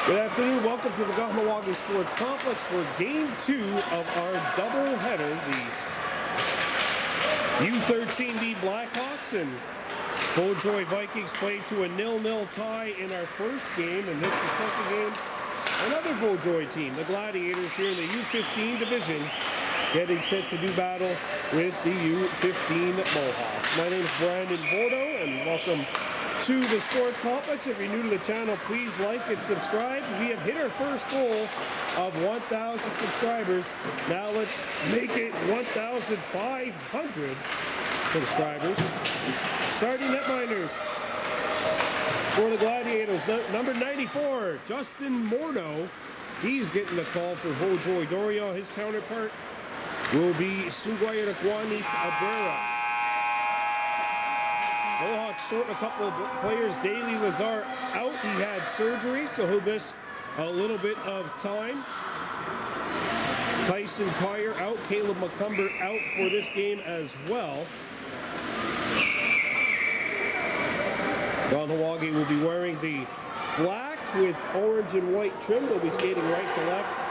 Good afternoon. Welcome to the Kahnawake Sports Complex for Game 2 of our doubleheader. The U-15 Blackhawks and Vaudreuil Vikings played to a 0-0 tie in our first game, and this is the second game. Another Vaudreuil team, the Gladiators, here in the U-15 division, getting set to do battle with the U-15 Mohawks. My name is Brandon Bordeaux, and welcome to the Sports Complex. If you're new to the channel, please like and subscribe. We have hit our first goal of 1,000 subscribers. Now let's make it 1,500 subscribers. Starting netminders for the Gladiators, number 94, Justin Morneau. He's getting the call for Vaudreuil Dorion. His counterpart will be Sugwayarakwanis Abrera. Mohawks short a couple of players. Daly Lazar out. He had surgery, so he'll miss a little bit of time. Tyson Kyer out. Caleb McCumber out for this game as well. Kahnawake will be wearing the black with orange and white trim. They'll be skating right to left.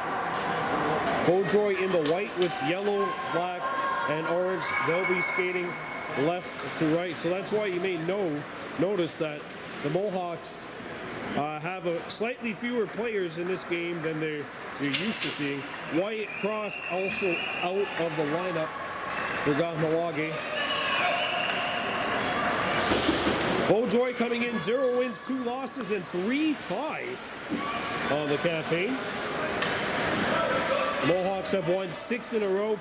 Vaudreuil in the white with yellow, black, and orange. They'll be skating left to right. So that's why you may notice that the Mohawks have a slightly fewer players in this game than they're used to seeing. Wyatt Cross also out of the lineup for Kahnawake. Vaudreuil coming in 0 wins, 2 losses, and 3 ties on the campaign. The Mohawks have won 6 in a row.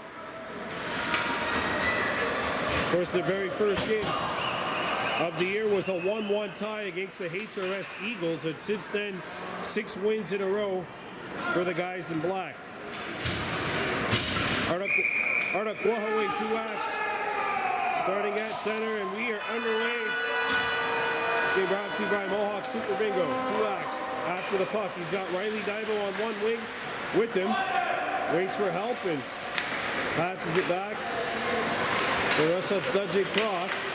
Of course, their very first game of the year was a 1-1 tie against the HRS Eagles, and since then, 6 wins in a row for the guys in black. Arda Mohawks 2 acts starting at center, and we are underway. This game brought to you by Mohawk Super Bingo. 2 acts after the puck. He's got Riley Dibo on one wing with him. Waits for help and passes it back. For us, that's Dudjay Cross,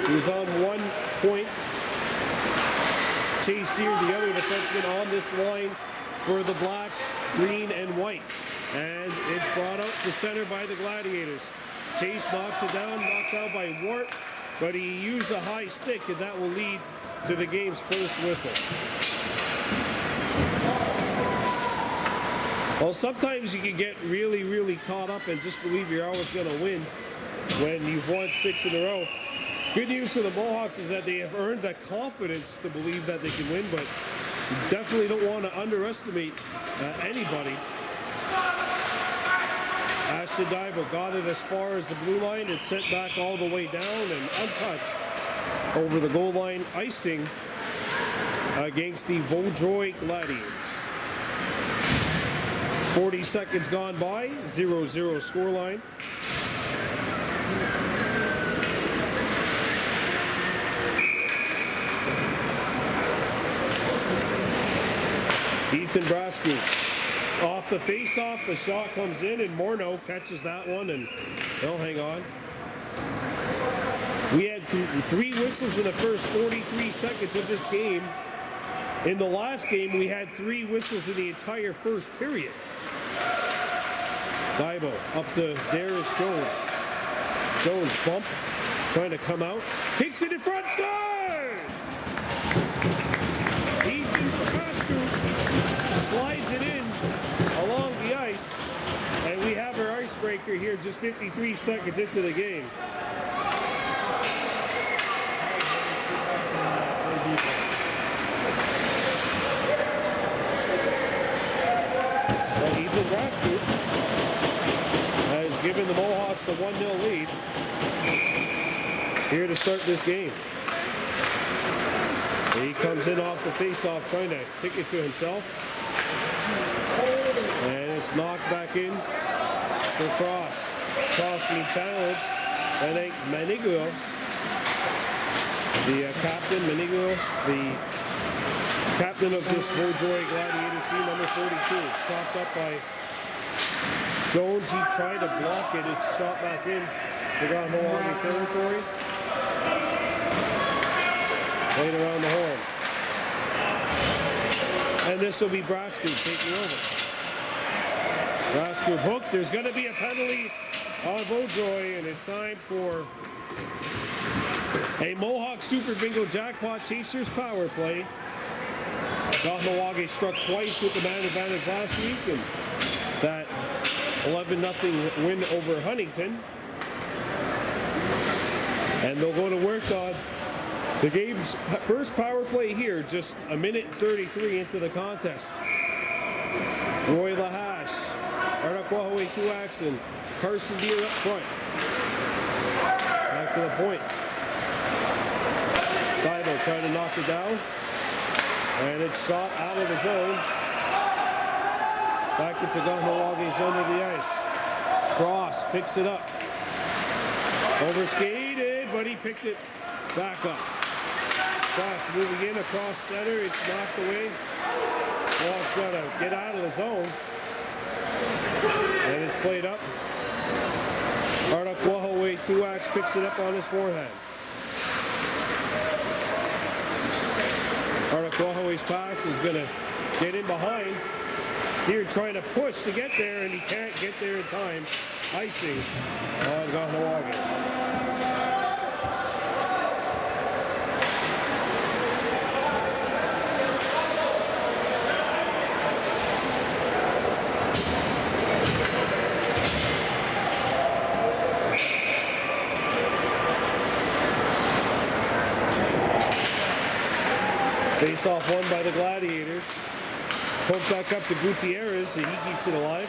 who's on 1 point. Chase Deer, the other defenseman on this line for the black, green, and white. And it's brought out to center by the Gladiators. Chase knocks it down, knocked out by Wart, but he used a high stick, and that will lead to the game's first whistle. Well, sometimes you can get really caught up and just believe you're always going to win when you've won 6 in a row. Good news for the Mohawks is that they have earned that confidence to believe that they can win, but you definitely don't want to underestimate anybody. Ashton Dibo got it as far as the blue line and sent back all the way down and untouched over the goal line, icing against the Vaudreuil Gladiators. 40 seconds gone by, 0-0 scoreline. Ethan Brasky off the face-off, the shot comes in, and Morneau catches that one, and they'll hang on. We had 3 whistles in the first 43 seconds of this game. In the last game, we had 3 whistles in the entire first period. Dibo up to Darius Jones. Jones bumped, trying to come out. Kicks it in front, score! Ethan Brasky slides it in along the ice, and we have our icebreaker here just 53 seconds into the game. Well, Ethan Brasky has given the Mohawks a 1-0 lead here to start this game. He comes in off the face-off, trying to kick it to himself. And it's knocked back in for Cross. Cross being challenged. I think Maniguo, the captain, the captain of this Vaudreuil Gladiators team, number 42, chopped up by Jones. He tried to block it. It's shot back in to Kahnawake territory. Played around the horn. And this will be Brascoop taking over. Brascoop hooked. There's going to be a penalty on Vaudreuil, and it's time for a Mohawk Super Bingo Jackpot Chasers power play. Kahnawake struck twice with the man advantage last week, and that 11-0 win over Huntington. And they'll go to work on the game's first power play here, just a minute 33 into the contest. Roy Lahash, Kahnawake 2X, and Carson Deere up front. Back to the point. Divo trying to knock it down. And it's shot out of the zone. Back into Kahnawake's zone of the ice. Cross picks it up. Overskated, but he picked it back up. Cross moving in across center. It's knocked away. Mohawks got to get out of the zone. And it's played up. Kahnawake 2X picks it up on his forehand. Kahnawake's pass is going to get in behind. Deere trying to push to get there, and he can't get there in time. Icing on Kahnawake. Face off won by the Gladiators. Poked back up to Gutierrez, and he keeps it alive.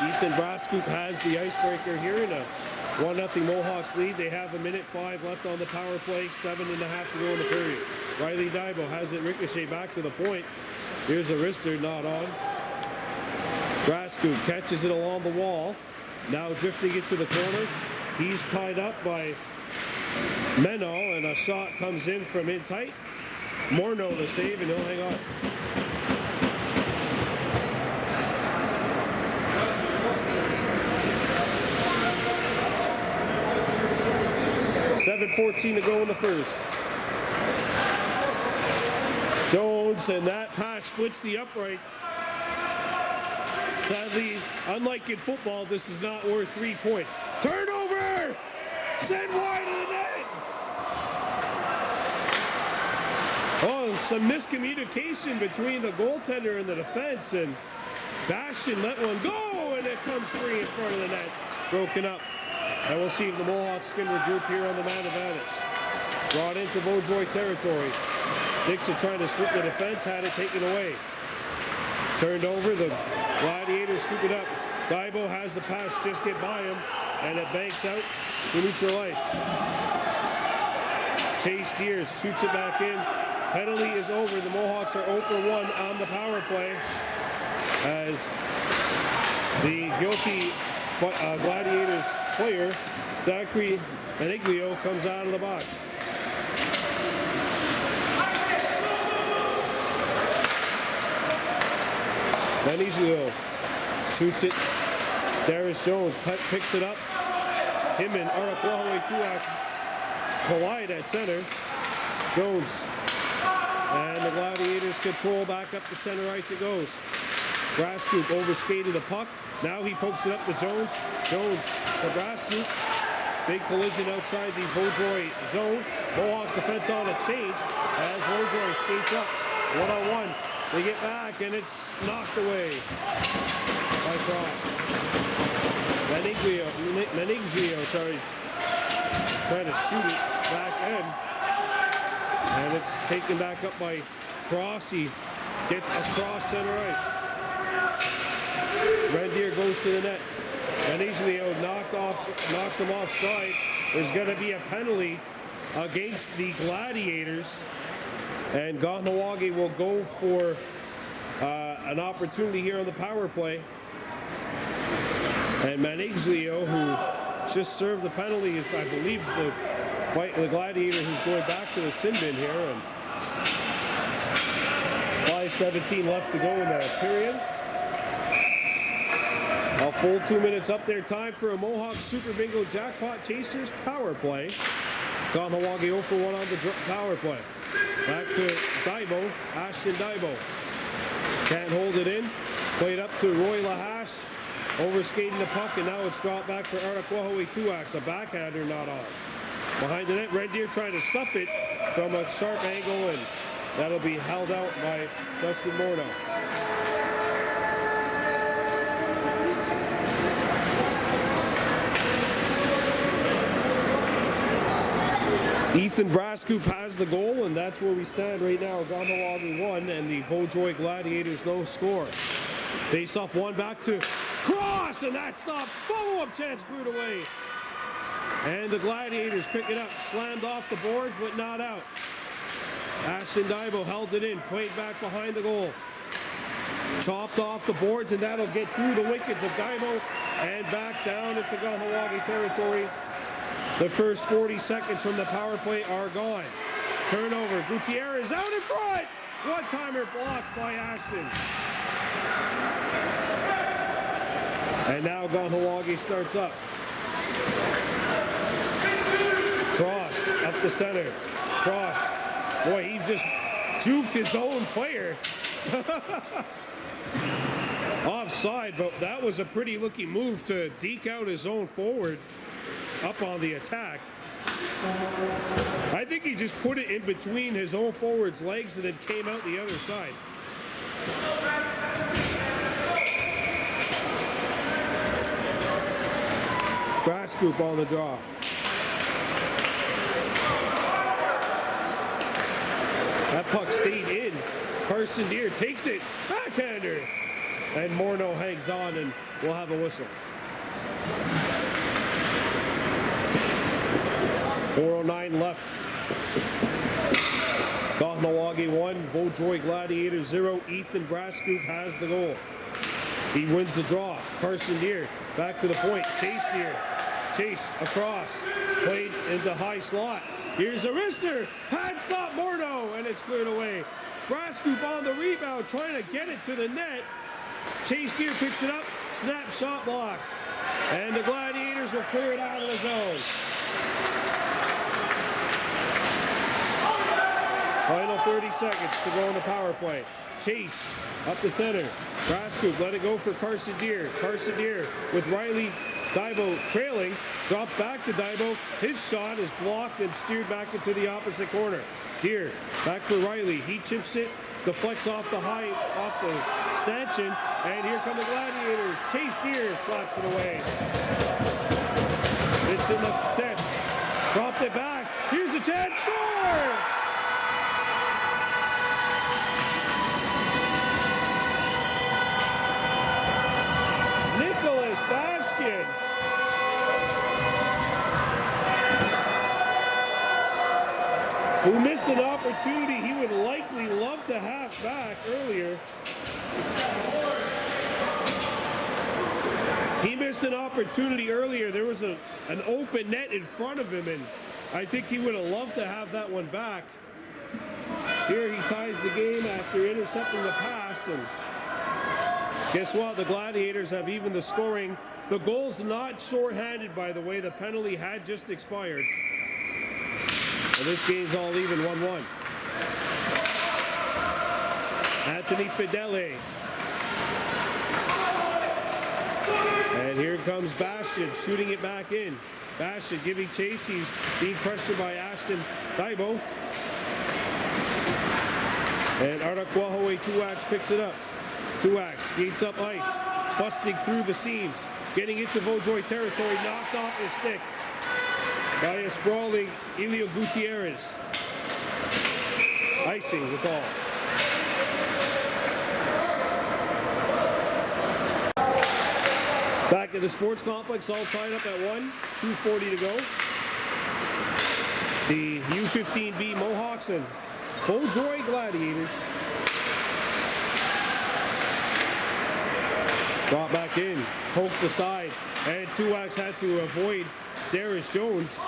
Ethan Brascoop has the icebreaker here in a 1-0 Mohawks lead. They have a minute 5 left on the power play, 7.5 to go in the period. Riley Dibo has it ricochet back to the point. Here's a wrister, not on. Brascoop catches it along the wall. Now drifting it to the corner. He's tied up by Menno, and a shot comes in from in tight. Morneau the save, and he'll hang on. .7:14 to go in the first. Jones, and that pass splits the uprights. Sadly, unlike in football, this is not worth 3 points. Turnover! Send wide of the net! Oh, some miscommunication between the goaltender and the defense, and Bastion let one go, and it comes free in front of the net. Broken up. And we'll see if the Mohawks can regroup here on the man advantage. Brought into Vaudreuil territory. Dixon trying to split the defense, had it taken away. Turned over, the Gladiators scoop it up. Dibo has the pass, just get by him, and it banks out to neutral ice. Chase Deere shoots it back in. Penalty is over. The Mohawks are 0 for 1 on the power play as the guilty Gladiators player, Zachary Maniglio, comes out of the box. Maniglio shoots it. Darius Jones picks it up. Him and Kahnawake 2X collide at center. Jones and the Gladiators control back up the center ice it goes. Brascoop overskated the puck. Now he pokes it up to Jones. Jones to Brascoop. Big collision outside the Vaudreuil zone. Mohawks defense on a change as Vaudreuil skates up. 1-on-1. They get back, and it's knocked away by Cross. Maniglio, trying to shoot it back in. And it's taken back up by Cross. He gets across center ice. Red Deer goes to the net. Maniglio knocks him off stride. There's going to be a penalty against the Gladiators. And Kahnawake will go for an opportunity here on the power play. And Maniglio, who just served the penalty, is, I believe, the Gladiator who's going back to the sin bin here. And 5:17 left to go in the period. A full 2 minutes up there. Time for a Mohawk Super Bingo Jackpot Chasers power play. Kahnawake 0 for 1 on the power play. Back to Dybo, Ashton Dybo. Can't hold it in. Played up to Roy Lahash. Overskating the puck, and now it's dropped back for Arakawahawe Tuax. A backhander not on. Behind the net, Red Deer trying to stuff it from a sharp angle, and that'll be held out by Justin Morneau. Ethan Brascoop has the goal, and that's where we stand right now. Kahnawake 1 and the Vaudreuil Gladiators no score. Face off one back to Cross, and that's not follow-up chance cleared away. And the Gladiators pick it up, slammed off the boards, but not out. Ashton Dybo held it in, played back behind the goal. Chopped off the boards, and that'll get through the wickets of Dybo and back down into Kahnawake territory. The first 40 seconds from the power play are gone. Turnover, Gutierrez out in front! One-timer blocked by Ashton. And now Kahnawake starts up. Cross up the center. Cross. Boy, he just juked his own player. Offside, but that was a pretty looking move to deke out his own forward up on the attack. I think he just put it in between his own forward's legs and then came out the other side. Brascoop on the draw. That puck stayed in. Carson Deere takes it. Backhander. And Morneau hangs on, and we'll have a whistle. 4:09 left. Kahnawake 1, Vaudreuil Gladiators 0. Ethan Brascoop has the goal. He wins the draw. Carson Deere back to the point. Chase Deere. Chase across. Played into high slot. Here's a wrister. Pad stop Morneau, and it's cleared away. Brascoop on the rebound, trying to get it to the net. Chase Deere picks it up. Snap shot blocked. And the Gladiators will clear it out of the zone. Final 30 seconds to go in the power play. Chase up the center. Brascoop let it go for Carson Deere. Carson Deere with Riley Dybo trailing. Dropped back to Dybo. His shot is blocked and steered back into the opposite corner. Deere back for Riley. He chips it. Deflects off the stanchion. And here come the Gladiators. Chase Deere slaps it away. It's in the set. Dropped it back. Here's a chance. Score! Bastion. Who missed an opportunity he would likely love to have back earlier. He missed an opportunity earlier. There was an open net in front of him, and I think he would have loved to have that one back. Here he ties the game after intercepting the pass, and guess what? The Gladiators have even the scoring. The goal's not shorthanded, by the way. The penalty had just expired. And this game's all even, 1-1. Anthony Fidele. And here comes Bastion, shooting it back in. Bastion giving chase. He's being pressured by Ashton Dybo. And Arakawahawe Tuax picks it up. Tuax skates up ice, busting through the seams, getting into Vaudreuil territory, knocked off his stick by a sprawling Elio Gutierrez. Icing the call. Back at the sports complex, all tied up at 1, 2:40 to go. The U-15B Mohawks and Vaudreuil Gladiators. Brought back in, poked aside, and Tuax had to avoid Darius Jones,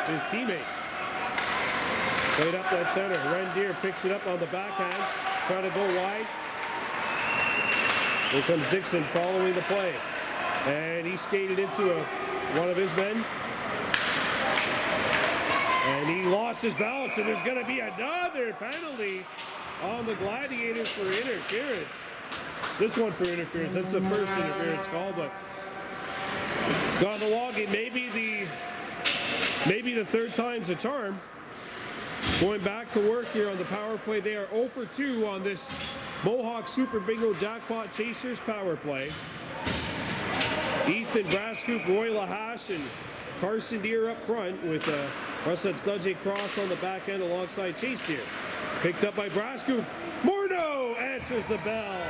his teammate. Played up that center. Ren Deere picks it up on the backhand, trying to go wide. Here comes Dixon following the play. And he skated into one of his men. And he lost his balance, and there's going to be another penalty on the Gladiators for interference. This one for interference. That's the first interference call, but Kahnawake, maybe the third time's a charm. Going back to work here on the power play. They are 0 for 2 on this Mohawks Super Bingo Jackpot Chasers power play. Ethan Brascoop, Roy Lahash, and Carson Deere up front with Russell Snudge Cross on the back end alongside Chase Deere. Picked up by Brascoop. Morneau answers the bell.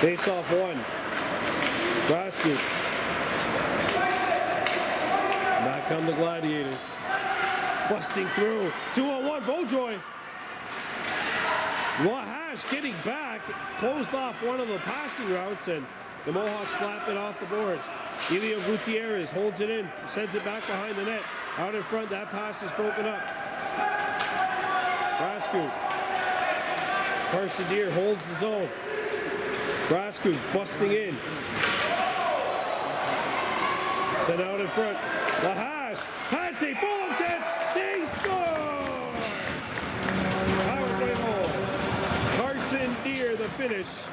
Face off one. Brascoop. Back come the Gladiators. Busting through. 2-on-1. Vaudreuil. Lahash getting back. Closed off one of the passing routes, and the Mohawks slap it off the boards. Elio Gutierrez holds it in. Sends it back behind the net. Out in front. That pass is broken up. Brascoop. Carson Deere holds the zone. Brascoop busting in. Sent out in front. Lahash. Patsy. Full of chance. They score! Power play goal. Carson Deere the finish.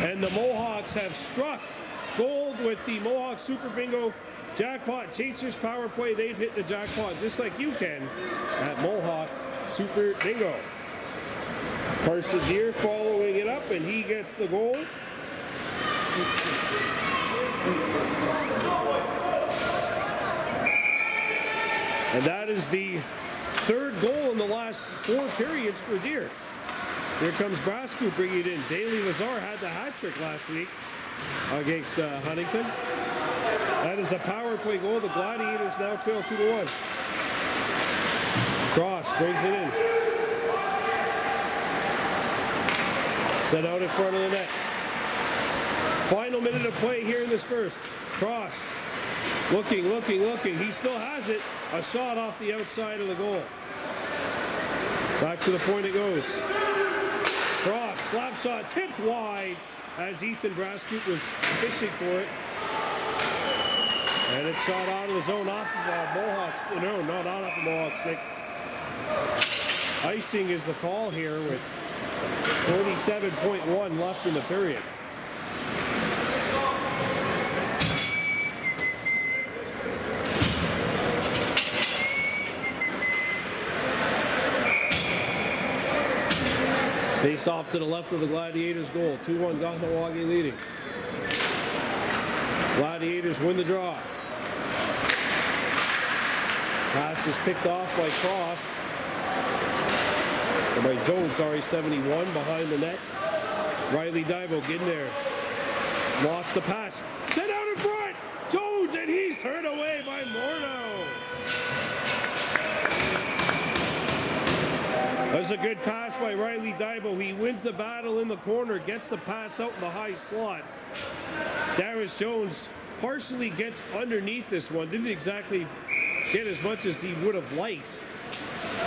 And the Mohawks have struck gold with the Mohawk Super Bingo Jackpot Chasers power play. They've hit the jackpot just like you can at Mohawk Super Bingo. Carson Deere following it up, and he gets the goal. And that is the third goal in the last 4 periods for Deere. Here comes Brascoop bringing it in. Daly Lazar had the hat trick last week against Huntington. That is a power play goal. The Gladiators now trail 2-1. Cross brings it in. Set out in front of the net. Final minute of play here in this first. Cross. Looking. He still has it. A shot off the outside of the goal. Back to the point it goes. Cross. Slap shot. Tipped wide as Ethan Brascoop was fishing for it. And it's shot out of the zone off of Mohawks. No, not off of Mohawks stick. Icing is the call here with 47.1 left in the period. Face off to the left of the Gladiators goal. 2-1 Kahnawake leading. Gladiators win the draw. Pass is picked off by Cross. Or by Jones, 71 behind the net. Riley Divo getting there. Blocks the pass. Sent out in front. Jones, and he's turned away by Morneau. That's a good pass by Riley Divo. He wins the battle in the corner, gets the pass out in the high slot. Darius Jones partially gets underneath this one. Didn't exactly get as much as he would have liked.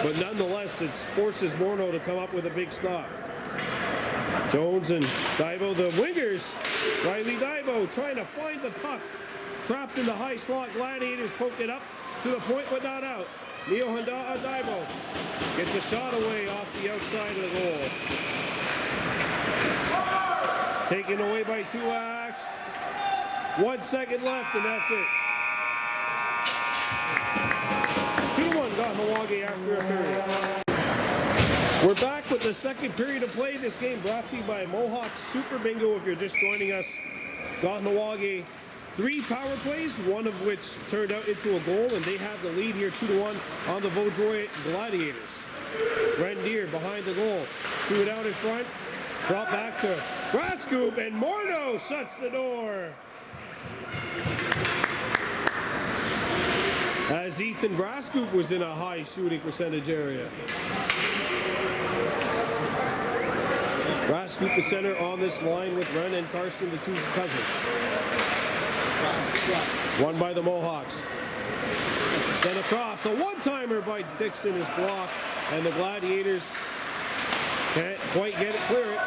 But nonetheless, it forces Morneau to come up with a big stop. Jones and Divo, the wingers. Riley Divo trying to find the puck. Trapped in the high slot. Gladiators poke it up to the point, but not out. Neo Honda Divo gets a shot away off the outside of the goal. Taken away by Tuax. 1 second left, and that's it. 2-1 Kahnawake after a period. We're back with the second period of play. This game brought to you by Mohawk Super Bingo. If you're just joining us, Kahnawake 3 power plays, one of which turned out into a goal, and they have the lead here 2-1 on the Vaudreuil Gladiators. Ren Deere behind the goal. Threw it out in front. Drop back to Brascoop, and Morneau shuts the door. As Ethan Brascoop was in a high shooting percentage area. Brascoop the center on this line with Ren and Carson, the two cousins. Won by the Mohawks. Sent across. A one-timer by Dixon is blocked and the Gladiators can't quite get it, clear it.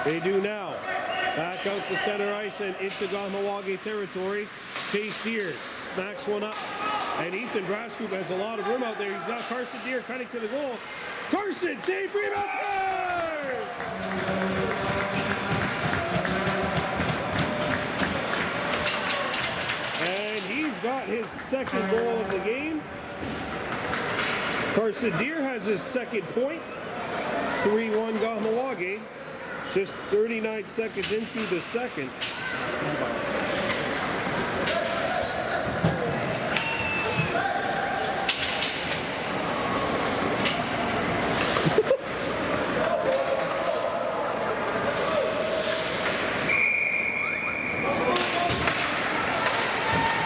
They do now. Back out to center ice and into Kahnawake territory. Chase Deer smacks one up. And Ethan Brascoop has a lot of room out there. He's got Carson Deer cutting to the goal. Carson, save, rebound, score! And he's got his second goal of the game. Carson Deer has his second point. 3-1 Kahnawake. Just 39 seconds into the second.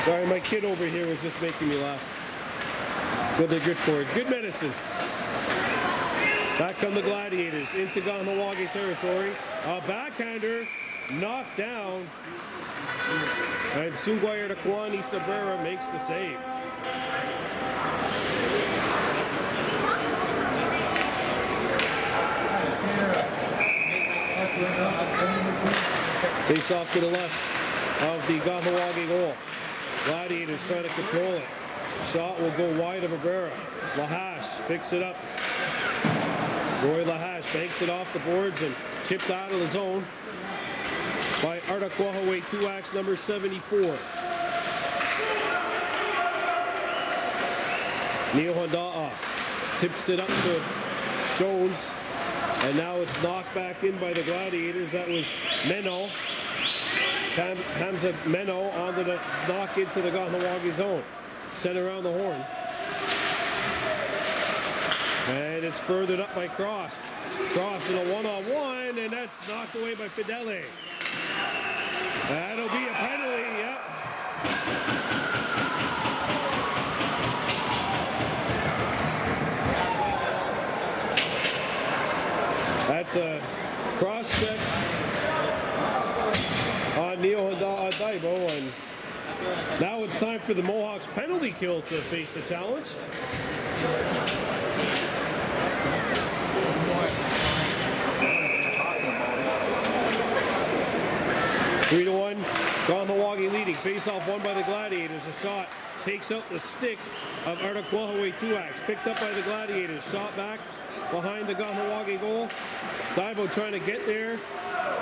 Sorry, my kid over here was just making me laugh. So they're good for it. Good medicine. Back come the Gladiators into Kahnawake territory. A backhander knocked down. And Sunguayar Kwani Sabrera makes the save. Face off to the left of the Kahnawake goal. Gladiators trying to control it. Shot will go wide of Abrera. Lahash picks it up. Roy Lahash banks it off the boards and chipped out of the zone by Artaquahaway 2X number 74. Neil Honda'a tips it up to Jones, and now it's knocked back in by the Gladiators. That was Meno. Hamza Meno on the knock into the Kahnawake zone. Sent around the horn. And it's furthered up by Cross. Cross in a one-on-one, and that's knocked away by Fidele. That'll be a penalty, yep. That's a cross step on Neil Daibo, and now it's time for the Mohawks penalty kill to face the challenge. Three to 1, Kahnawake leading. Face-off won by the Gladiators. A shot takes out the stick of Artaquahaway 2X. Picked up by the Gladiators. Shot back behind the Kahnawake goal. Daibo trying to get there,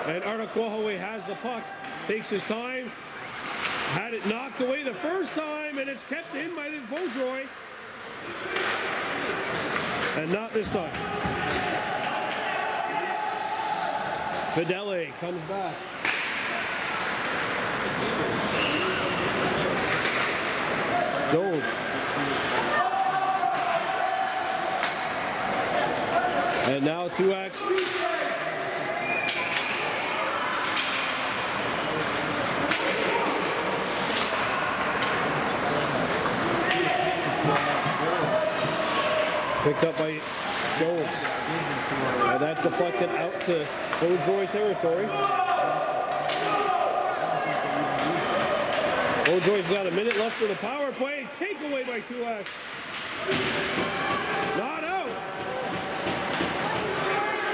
and Artaquahaway has the puck. Takes his time. Had it knocked away the first time, and it's kept in by the Vaudreuil. And not this time. Fidele comes back. Jones. And now 2X. Picked up by Jones. And that deflected out to Vaudreuil territory. Vaudreuil's got a minute left in the power play. Takeaway by 2X. Not out.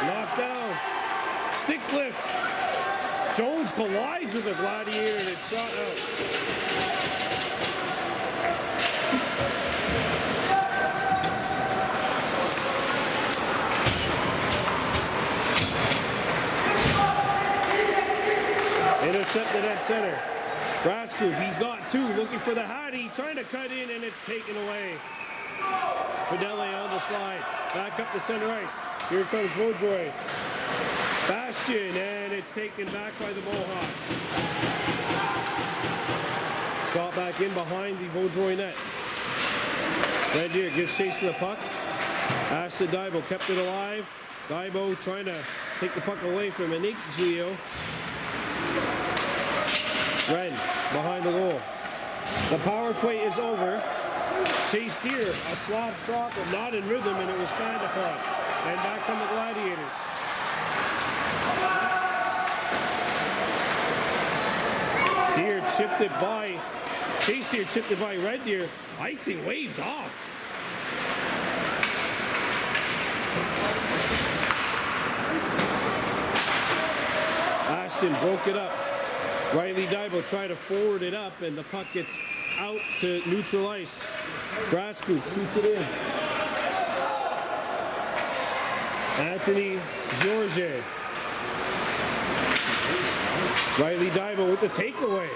Knocked down. Stick lift. Jones collides with the Gladiator and it's shot out. Intercepted at center. Brascoop, he's got two, looking for the Hattie, trying to cut in, and it's taken away. Fidele on the slide, back up the center ice. Here comes Vaudreuil. Bastion, and it's taken back by the Mohawks. Shot back in behind the Vaudreuil net. Red Deer gives chase to the puck. Ashton Daibo kept it alive. Daibo trying to take the puck away from Anik Gio. Ren behind the goal. The power play is over. Chase Deer, a slap shot, but not in rhythm, and it was fouled upon. And back come the Gladiators. Deer chipped it by, Chase Deer chipped it by Red Deer. Icing waved off. Ashton broke it up. Riley Daibo tried to forward it up, and the puck gets out to neutral ice. Brascoop shoots it in. Anthony Georges. Riley Daibo with the takeaway.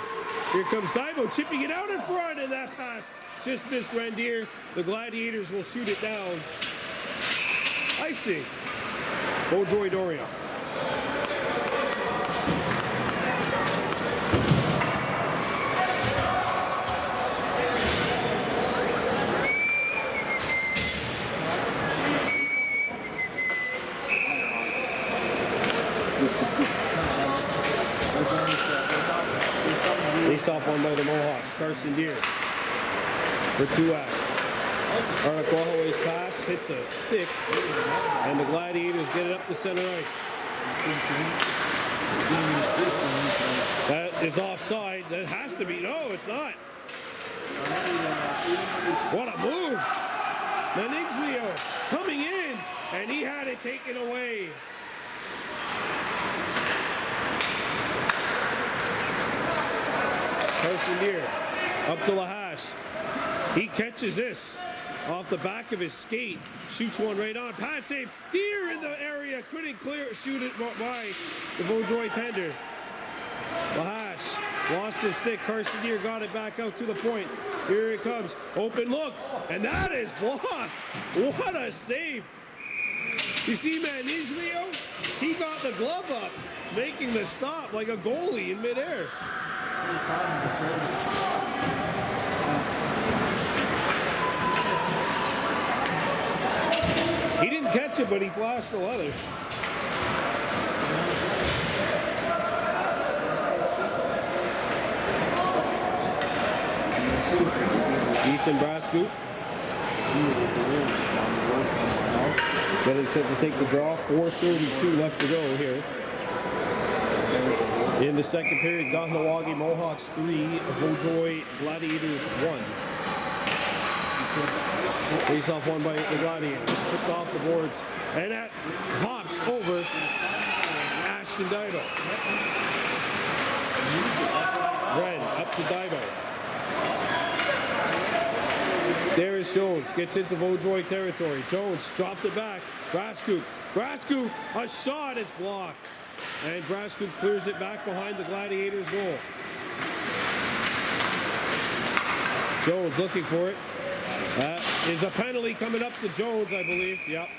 Here comes Daibo chipping it out in front, and that pass just missed Rendier. The Gladiators will shoot it down. Icing. Vaudreuil Dorion. Face-off won by the Mohawks. Carson Deere for 2X. Arnaquahoe's pass hits a stick, and the Gladiators get it up to center ice. That is offside. That has to be. No, it's not. What a move. Maniglio coming in, and he had it taken away. Carson Deere up to Lahash. He catches this off the back of his skate, shoots one right on. Pad save. Deere in the area, couldn't shoot it by the Vaudreuil tender. Lahash lost his stick. Carson Deere got it back out to the point. Here it comes. Open look, and that is blocked. What a save. You see Maniglio? He got the glove up, making the stop like a goalie in midair. He didn't catch it, but he flashed the leather. Ethan Brascoop getting set to take the draw. 4:32 left to go here. In the second period, Kahnawake Mohawks 3, Vaudreuil Gladiators 1. Face-off won by the Gladiators. Tripped off the boards, and that hops over Ashton Daibo. Ren up to Daibo. There is Jones, gets into Vaudreuil territory. Jones dropped it back. Brascoop, a shot, it's blocked. And Brascoop clears it back behind the Gladiators' goal. Jones looking for it. Is a penalty coming up to Jones, I believe. Yep.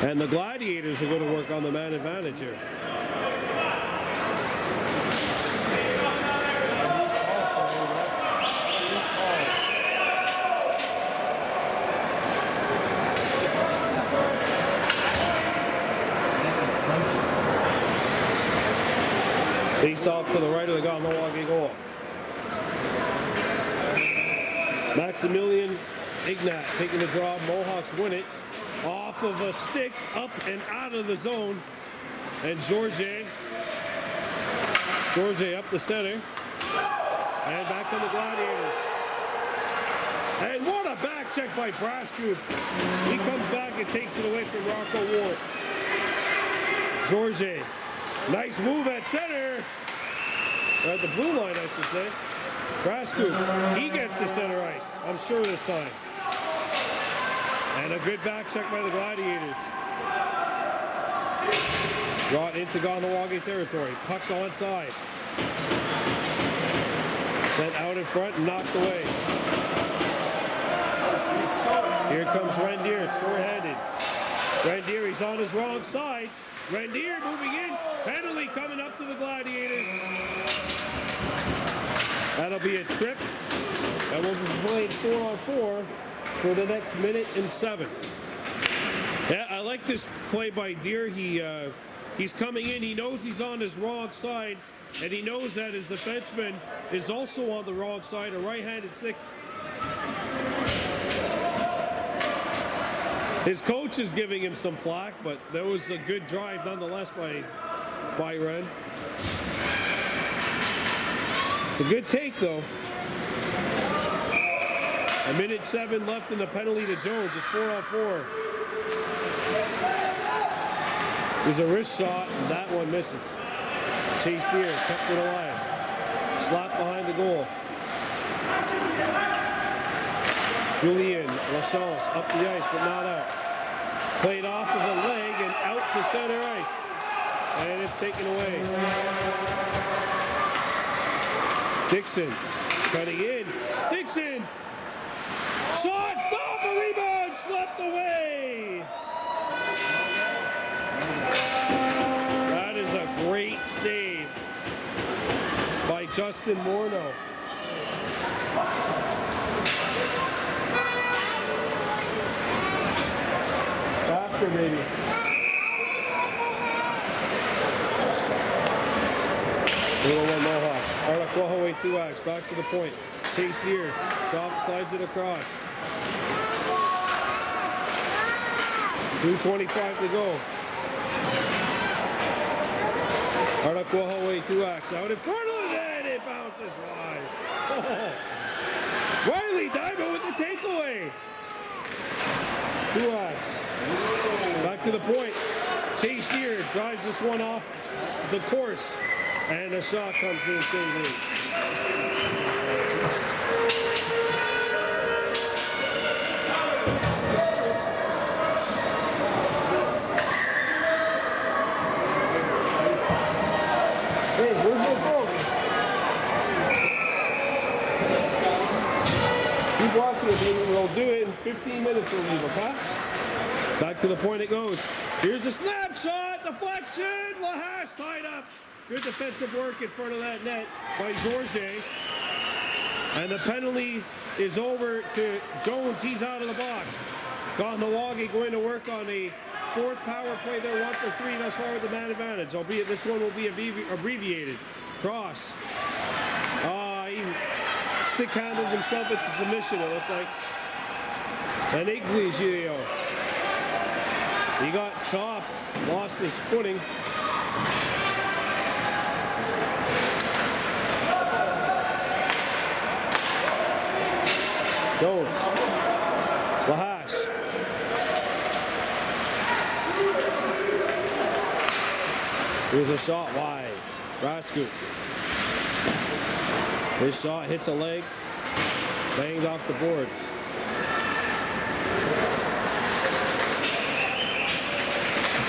And the Gladiators are going to work on the man advantage here. Face off to the right of the Kahnawake goal. Maximilian Ignat taking the draw. Mohawks win it. Off of a stick, up and out of the zone. And Georges up the center. And back on the Gladiators. And what a back check by Brascoop. He comes back and takes it away from Rocco Ward. Georges. Nice move at center. At the blue line, I should say. Brascoop, he gets to center ice, I'm sure this time. And a good back check by the Gladiators. Brought into Kahnawake territory. Puck's onside. Sent out in front and knocked away. Here comes Rendier, short-handed. Rendier, he's on his wrong side. Rendier moving in. Penalty coming up to the Gladiators. That'll be a trip. And we'll be playing 4-on-4 for the next minute and 7. Yeah, I like this play by Deere. He's coming in. He knows he's on his wrong side, and he knows that his defenseman is also on the wrong side, a right-handed stick. His coach is giving him some flack, but that was a good drive nonetheless by Ren. It's a good take, though. A minute 7 left in the penalty to Jones. It's 4-on-4. There's a wrist shot, and that one misses. Chase Deer kept it alive. Slap behind the goal. Julien Lachance up the ice, but not out. Played off of a leg and out to center ice. And it's taken away. Dixon cutting in. Dixon! Shot! Stop! A rebound! Swept away! That is a great save by Justin Morneau. After maybe. Little one Mohawks. Kahnawake 2X. Back to the point. Chase Deer. Chop slides it across. 2:25 to go. Kahnawake 2X. Out in front of the net. It bounces wide. Oh. Riley Diamond with the takeaway. 2X. Back to the point. Chase Deer drives this one off the course. And a shot comes in safely. Hey, where's my phone? Keep watching it, baby. We'll do it in 15 minutes. We'll leave, okay? Back to the point it goes. Here's a snapshot. Deflection. Lahash tied up. Good defensive work in front of that net by Georges. And the penalty is over to Jones. He's out of the box. Kahnawake going to work on a 4th power play. They're 1 for 3 thus far with the man advantage. Albeit this one will be abbreviated. Cross. He stick handled himself into submission, it looked like. And Iglesias. He got chopped. Lost his footing. Jones. Lahash. Here's a shot wide. Rascoot. His shot hits a leg. Banged off the boards.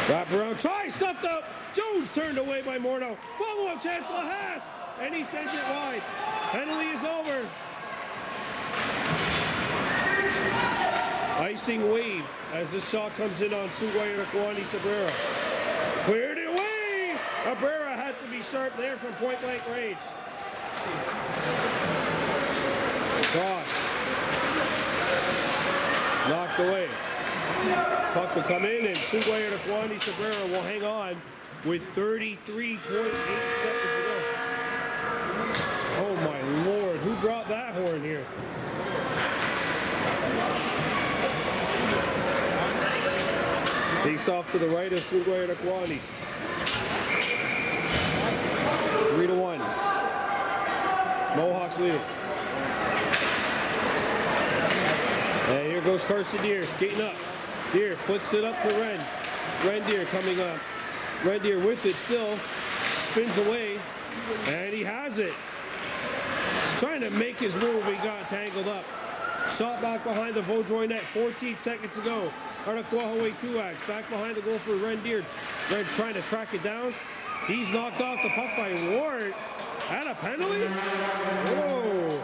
Wrap around. Try. Stuffed up. Jones turned away by Morneau. Follow-up chance. Lahash. And he sends it wide. Penalty is over. Icing waved as this shot comes in on Suguayarakwani Sabrera. Cleared it away! Abrera had to be sharp there from point-blank range. Cross. Knocked away. Puck will come in and Suguayarakwani Sabrera will hang on with 33.8 seconds to go. Oh my Lord, who brought that horn here? Face off to the right of Suguayarakwani's. 3-1. Mohawks leading. And here goes Carson Deer skating up. Deer flicks it up to Ren. Ren Deer coming up. Ren Deer with it still. Spins away. And he has it. Trying to make his move. He got tangled up. Shot back behind the Vaudreuil net. 14 seconds to go. Kahnawake 2X back behind the goal for Ren Deer. Ren trying to track it down. He's knocked off the puck by Ward. And a penalty? Whoa.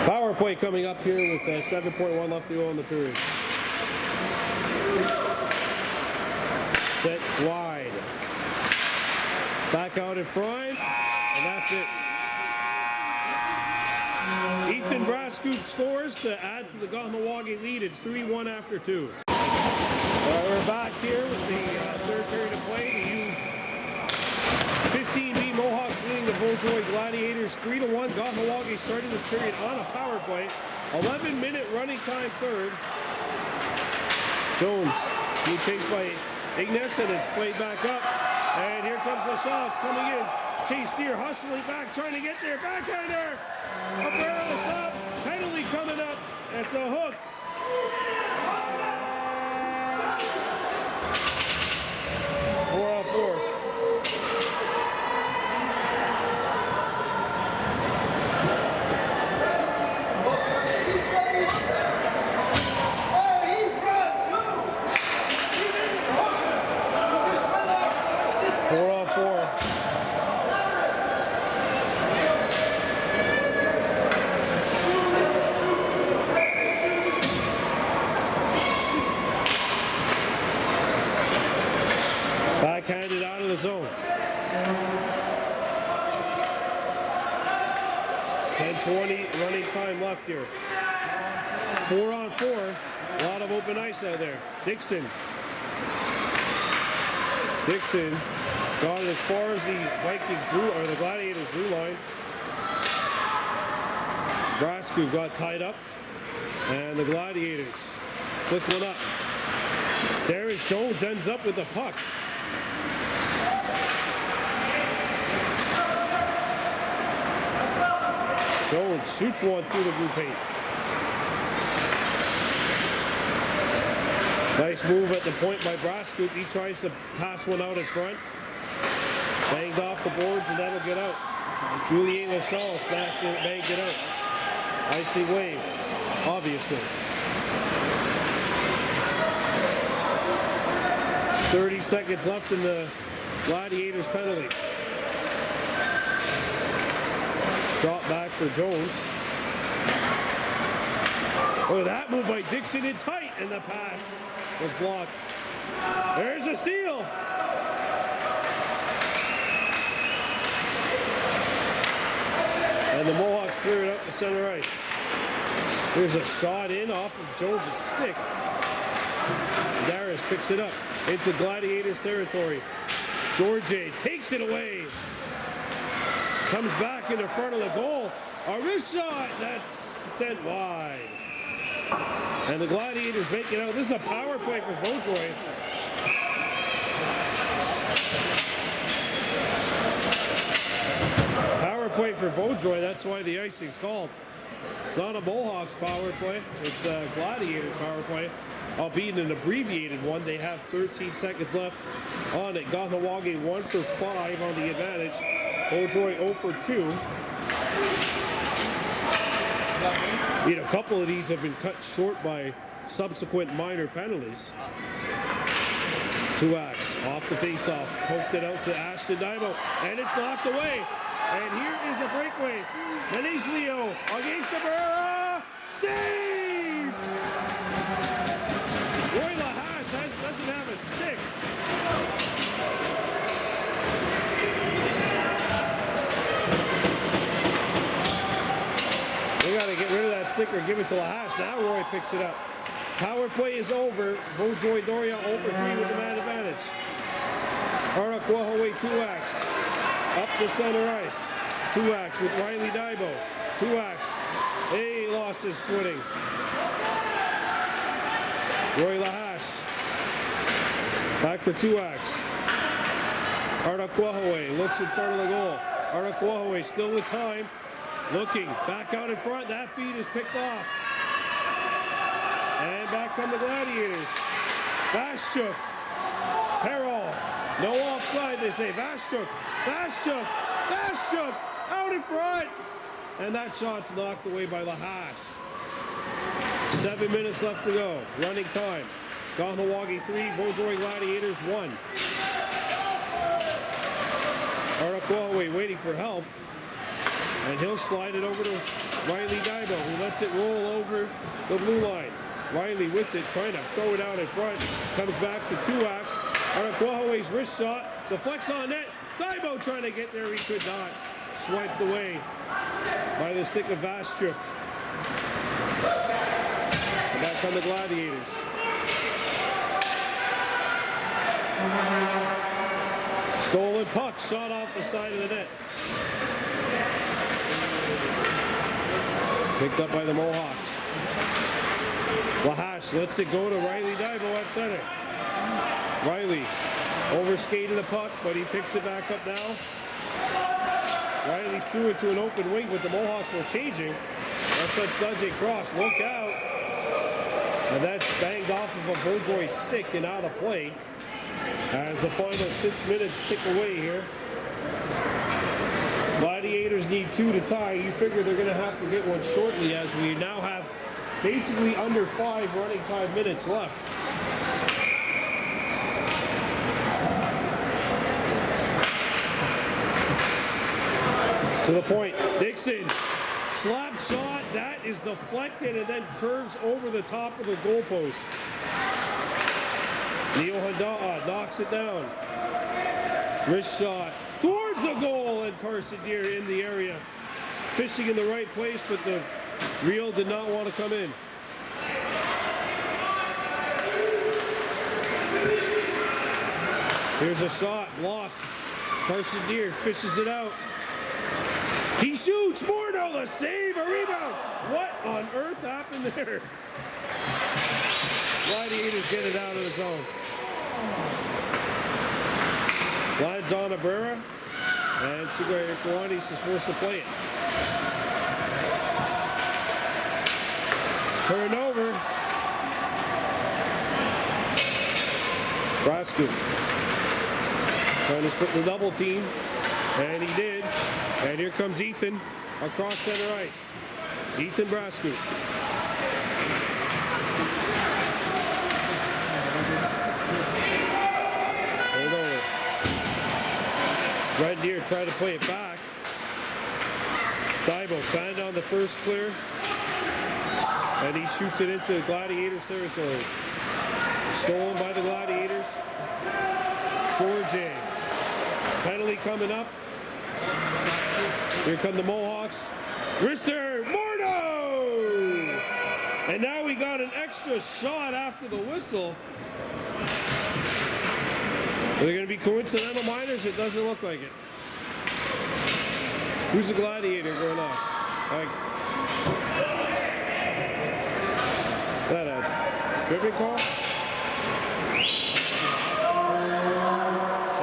Power play coming up here with 7.1 left to go in the period. Set wide. Back out in front, and that's it. Ethan Brascoop scores to add to the Kahnawake lead. It's 3-1 after 2. We're back here with the third period of play. The U-15B Mohawks leading the Vaudreuil Gladiators 3-1. Kahnawake starting this period on a power play. 11-minute running time third. Jones being chased by Ignace, and it's played back up. And here comes the shots coming in. Chase Deer hustling back, trying to get there. Backhander. A barrel stop. Penalty coming up. It's a hook. Four on four. Backhanded out of the zone. 10:20 running time left here. 4 on 4. A lot of open ice out there. Dixon got it as far as the Vikings blue or the Gladiators blue line. Brasco got tied up, and the Gladiators flick one up. Darius Jones ends up with the puck. Jones shoots one through the blue paint. Nice move at the point by Brasco. He tries to pass one out in front. Banged off the boards, and that'll get out. Julien Lachance back to banged it out. Icing waved, obviously. 30 seconds left in the Gladiators penalty. Drop back for Jones. Oh, that move by Dixon in tight, and the pass was blocked. There's a steal. And the Mohawks clear it up to center ice. There's a shot in off of Jones' stick. Darius picks it up into Gladiators territory. George takes it away. Comes back into front of the goal. A wrist shot that's sent wide. And the Gladiators make it out. This is a power play for Vaudreuil. Power play for Vaudreuil. That's why the icing's called. It's not a Mohawks power play. It's a Gladiators power play. Albeit an abbreviated one. They have 13 seconds left on it. Kahnawake 1 for 5 on the advantage. Vaudreuil 0 for 2. A couple of these have been cut short by subsequent minor penalties. Tuax off the faceoff, poked it out to Ashton Dibo, and it's knocked away. And here is the breakaway. Leo against the barrel. Save! Roy Lahash doesn't have a stick. We got to get rid of that stick or give it to Lahash. Now Roy picks it up. Power play is over. Vaudreuil Doria 0 for 3 with the man advantage. Arakwahaway Tuax up the center ice. Tuax with Riley Dibo. Tuax, he lost his footing. Roy Lahash back for Tuax. Arakwahaway looks in front of the goal. Arakwahaway still with time. Looking back out in front. That feed is picked off. And back come the Gladiators. Vashchuk. Perrall. No offside, they say. Vashchuk. Out in front. And that shot's knocked away by Lahash. 7 minutes left to go. Running time. Kahnawake 3, Vaudreuil Gladiators 1. Arakwahaway waiting for help. And he'll slide it over to Riley Dibo, who lets it roll over the blue line. Riley with it, trying to throw it out in front. Comes back to Tuax. Arakwahaway's wrist shot. Deflects on net. Dibo trying to get there. He could not. Swiped away by the stick of Vashchuk. And back on the Gladiators. Stolen puck shot off the side of the net. Picked up by the Mohawks. Lahash lets it go to Riley Dibo at center. Riley overskated the puck, but he picks it back up now. Riley threw it to an open wing, but the Mohawks were changing. That's that Studge cross. Look out. And that's banged off of a Vaudreuil stick and out of play as the final 6 minutes tick away here. Gladiators need 2 to tie. You figure they're going to have to get one shortly as we now have basically under 5 running time minutes left. To the point, Dixon, slap shot, that is deflected and then curves over the top of the goalposts. Neil Handa'a knocks it down. Wrist shot towards the goal, and Carson Deere in the area. Fishing in the right place, but the reel did not want to come in. Here's a shot, blocked. Carson Deere fishes it out. He shoots, Morneau, the save, a rebound. What on earth happened there? Gladiators get it out of the zone. Glides on Abrera, and Sugar Kiwanis is forced to play it. It's turned over. Brasco trying to split the double team, and he did. And here comes Ethan across center ice. Ethan Brasco. Hold over. Red Deer tried to play it back. Dibo found on the first clear. And he shoots it into the Gladiators territory. Stolen by the Gladiators. George. Penalty coming up. Here come the Mohawks. Wrister, Morneau! And now we got an extra shot after the whistle. Are they going to be coincidental minors? It doesn't look like it. Who's the Gladiator going off? Is that a dribbling call?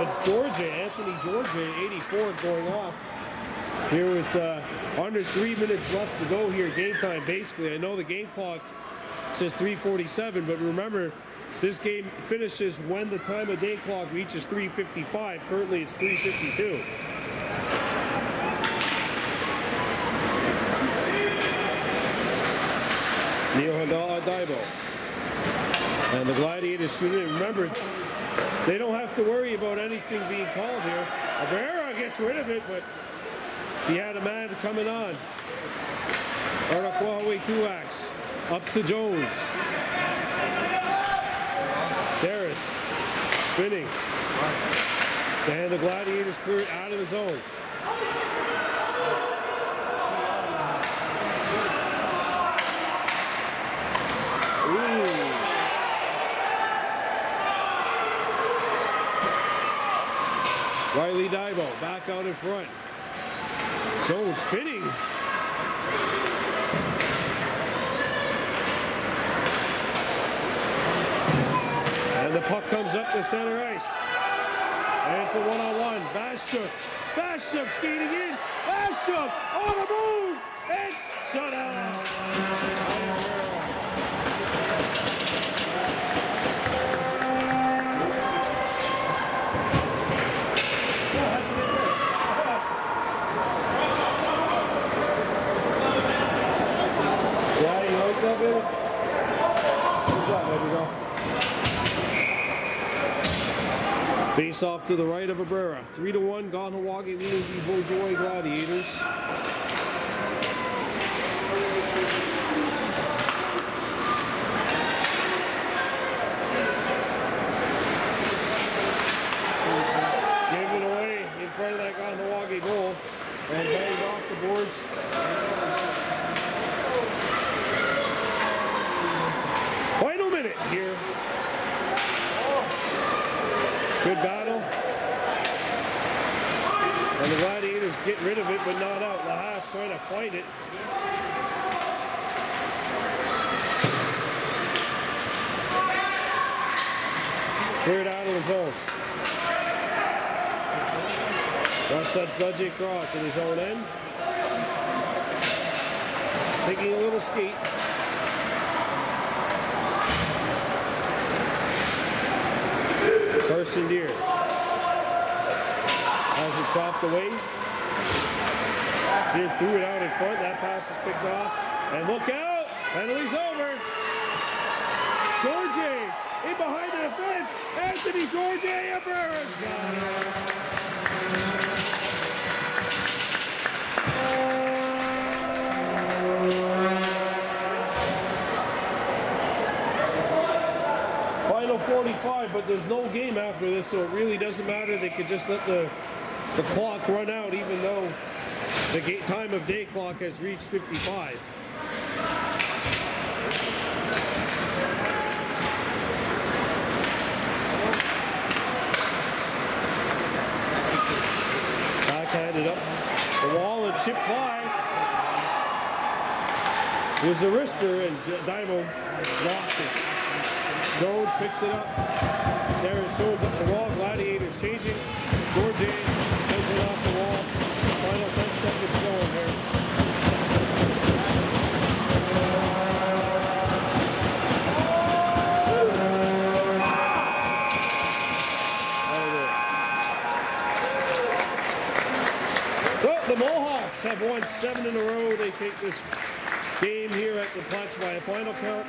It's Georgia, Anthony Georgia, 84 going off. Here with under 3 minutes left to go here, game time basically. I know the game clock says 3:47, but remember, this game finishes when the time of day clock reaches 3:55. Currently it's 3:52. Neil Handa'a Dibo. And the Gladiators shoot in. Remember, they don't have to worry about anything being called here. Abrera gets rid of it, but he had a man coming on. Kahnawake 2-ax. Up to Jones. Harris. Spinning. And the Gladiators clear it out of the zone. Riley Dibo back out in front. Jones spinning. And the puck comes up to center ice. And it's a one-on-one. Vashchuk skating in. Vashchuk on a move. It's shut off. Face off to the right of Abrera. 3-1, Kahnawake leading the Vaudreuil Gladiators. Gave it away in front of that Kahnawake goal and banged off the boards. Final minute here. Good battle. And the Gladiators get rid of it, but not out. Lahash trying to fight it. Cleared out of the zone. Russ sets nudging across in his own end. Taking a little skate. Carson Deere has it chopped away. Deere threw it out in front. That pass is picked off. And look out! Penalty's over. George in behind the defense. Anthony George Emperor's got it. Final 45, but there's no game after this, so it really doesn't matter. They could just let the clock run out, even though the time of day clock has reached 55. Backhanded up the wall and chipped by. There's a wrister and Dymo blocked it. Jones picks it up. There's Jones up the wall. Gladiators changing. George sends it off the wall. Final 10 seconds going here. So the Mohawks have won 7 in a row. They take this game here at the Plex by a final count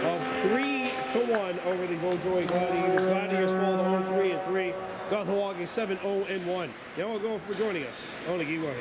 of 3-1 over the Vaudreuil Gladiators. Gladiators fall to 3-3. Kahnawake 7-0-1. Now we'll go for joining us on the Giveaway.